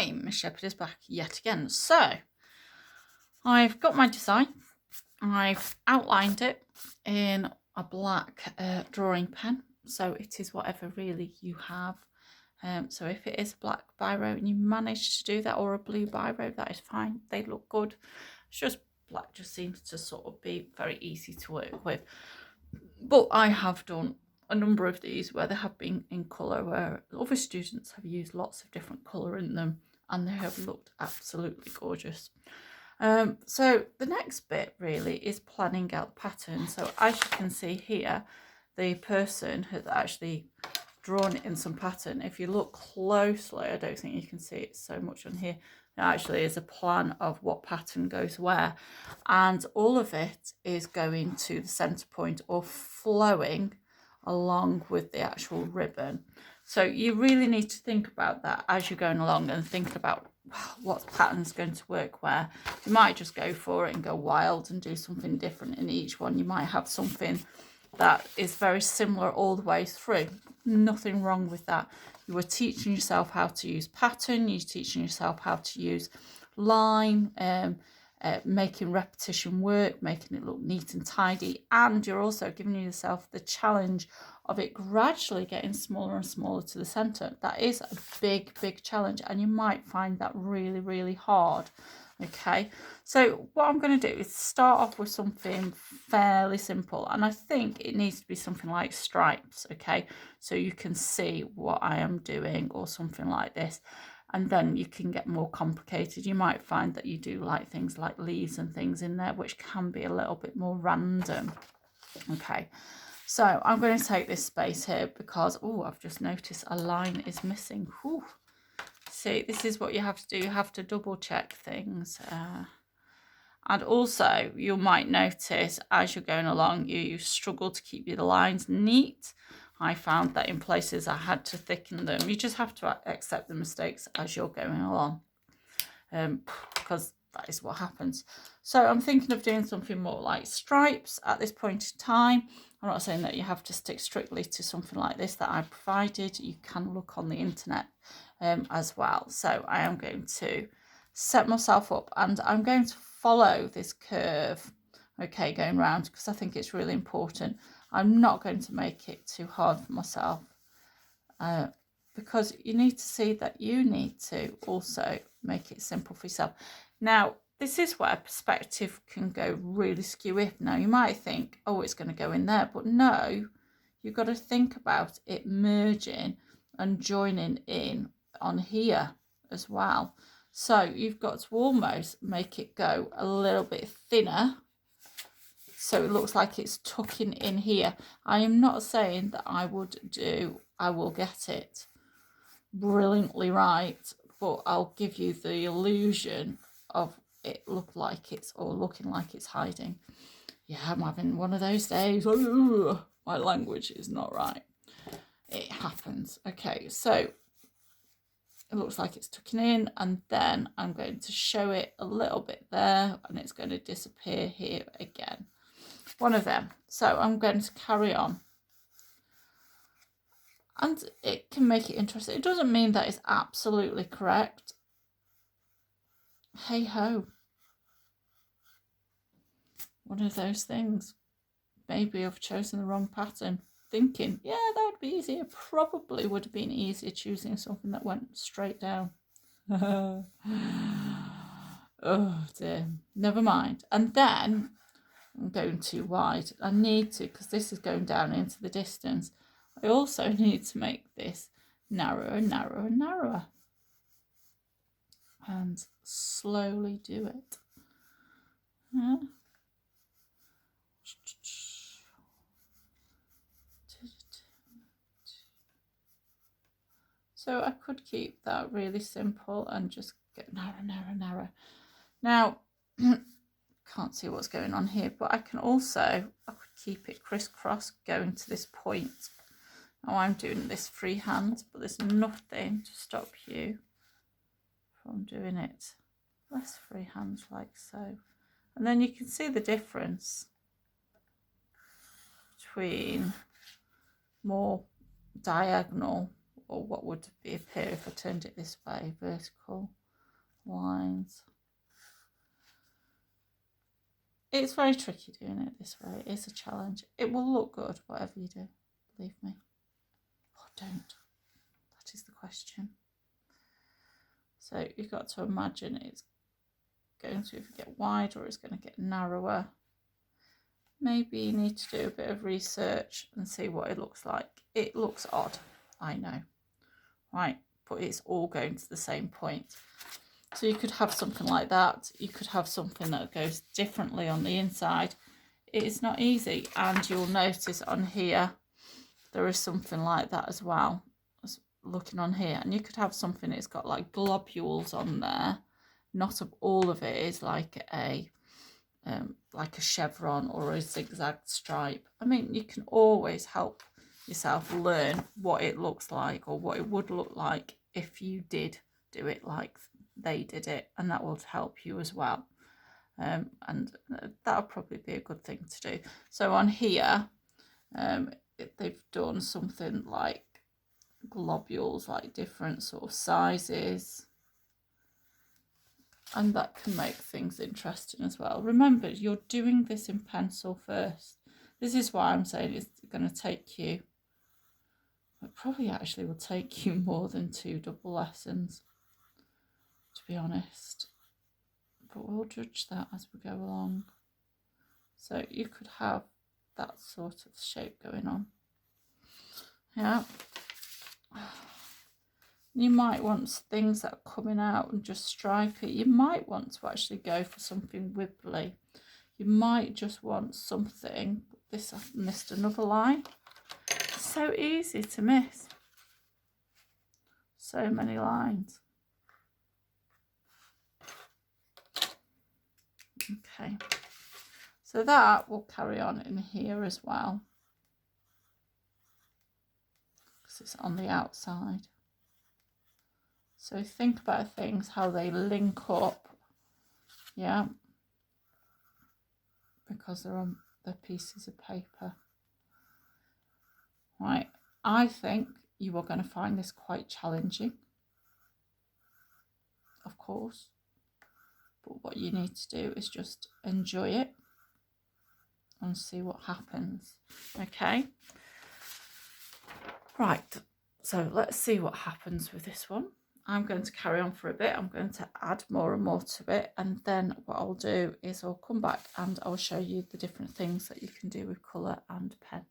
Hi, Miss Shepherd is back yet again. So, I've got my design. I've outlined it in a black drawing pen. So it is whatever really you have. So if it is a black biro and you manage to do that, or a blue biro, that is fine. They look good. It's just black just seems to sort of be very easy to work with. But I have done a number of these where they have been in colour, where other students have used lots of different colour in them, and they have looked absolutely gorgeous. So the next bit really is planning out the pattern. So as you can see here, the person has actually drawn in some pattern. If you look closely, I don't think you can see it so much on here. It actually is a plan of what pattern goes where, and all of it is going to the center point or flowing along with the actual ribbon. So you really need to think about that as you're going along and thinking about what pattern's going to work where. You might just go for it and go wild and do something different in each one. You might have something that is very similar all the way through. Nothing wrong with that. You are teaching yourself how to use pattern, you're teaching yourself how to use line, making repetition work, making it look neat and tidy, and you're also giving yourself the challenge of it gradually getting smaller and smaller to the center. That is a big challenge, and you might find that really hard. Okay, so what I'm going to do is start off with something fairly simple, and I think it needs to be something like stripes. Okay, so you can see what I am doing, or something like this, and then you can get more complicated. You might find that you do like things like leaves and things in there, which can be a little bit more random. Okay, so I'm going to take this space here because, oh, I've just noticed a line is missing. Whew. See, this is what you have to do. You have to double check things. And also, you might notice as you're going along, you struggle to keep your lines neat. I found that in places I had to thicken them. You just have to accept the mistakes as you're going along, because that is what happens. So I'm thinking of doing something more like stripes at this point in time. I'm not saying that you have to stick strictly to something like this that I provided. You can look on the internet as well. So I am going to set myself up, and I'm going to follow this curve, okay, going round, because I think it's really important. I'm not going to make it too hard for myself, because you need to see that you need to also make it simple for yourself. Now, this is where perspective can go really skewy. Now, you might think, oh, it's going to go in there, but no, you've got to think about it merging and joining in on here as well. So you've got to almost make it go a little bit thinner, so it looks like it's tucking in here. I am not saying that I will get it brilliantly right, but I'll give you the illusion of it looking like it's hiding. Yeah, I'm having one of those days. My language is not right. It happens. Okay, so it looks like it's tucking in, and then I'm going to show it a little bit there, and it's going to disappear here again. One of them. So I'm going to carry on, and it can make it interesting. It doesn't mean that it's absolutely correct. Hey ho. One of those things. Maybe I've chosen the wrong pattern. Thinking, yeah, that would be easier. Probably would have been easier choosing something that went straight down. Oh dear. Never mind. And then I'm going too wide. I need to, because this is going down into the distance. I also need to make this narrower, and slowly do it. So I could keep that really simple and just get narrow. Now, can't see what's going on here, but I could keep it crisscross going to this point. Now I'm doing this freehand, but there's nothing to stop you from doing it less freehand, like so. And then you can see the difference between more diagonal or what would appear if I turned it this way, vertical lines. It's very tricky doing it this way. It's a challenge. It will look good, whatever you do, believe me. Or don't. That is the question. So you've got to imagine it's going to either get wider or it's going to get narrower. Maybe you need to do a bit of research and see what it looks like. It looks odd, I know, right? But it's all going to the same point. So you could have something like that. You could have something that goes differently on the inside. It is not easy, and you'll notice on here there is something like that as well. Looking on here, and you could have something that's got like globules on there. Not all of it is like a chevron or a zigzag stripe. I mean, you can always help yourself learn what it looks like or what it would look like if you did do it like they did it, and that will help you as well. And that'll probably be a good thing to do. So on here, they've done something like globules, like different sort of sizes, and that can make things interesting as well. Remember, you're doing this in pencil first. This is why I'm saying it's going to take you, it probably actually will take you more than 2 double lessons, to be honest, but we'll judge that as we go along. So you could have that sort of shape going on. Yeah. You might want things that are coming out and just stripe it. You might want to actually go for something wibbly. You might just want something. This, I've missed another line. It's so easy to miss. So many lines. Okay. So that will carry on in here as well, because it's on the outside. So think about things, how they link up, yeah, because they're on the pieces of paper. Right, I think you are going to find this quite challenging, of course, but what you need to do is just enjoy it and see what happens, okay? Right, so let's see what happens with this one. I'm going to carry on for a bit. I'm going to add more and more to it, and then what I'll do is I'll come back and I'll show you the different things that you can do with colour and pen.